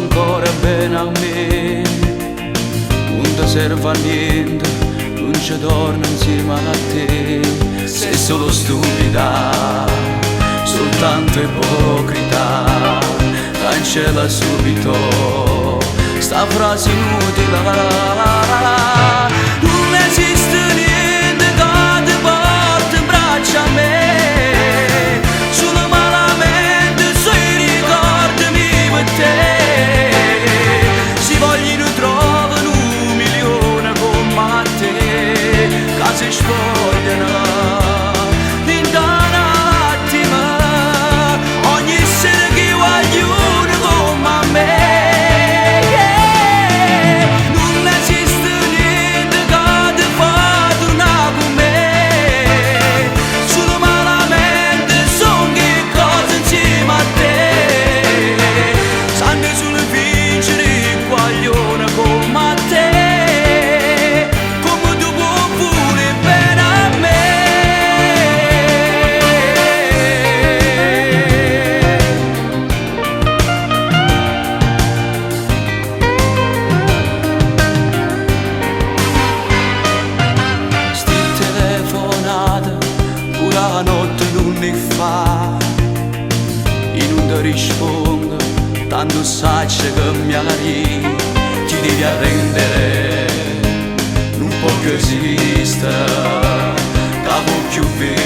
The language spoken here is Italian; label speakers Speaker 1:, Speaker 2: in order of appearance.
Speaker 1: ancora bene a me, non ti serve a niente, non ci torno insieme a te. Sei solo stupida, soltanto ipocrita, cancella subito sta frase inutile. Non esiste niente che ti porta in braccio a me, solo malamente sui ricordi miei per te. Si vogliono trovare 1.000.000 come te, che si spogliano in un attimo, ogni sera che vogliono come me. La notte non ne fa, e non ti rispondo, tanto sai che mi arrivi, ti devi arrendere, non può più esistere, capo più vero.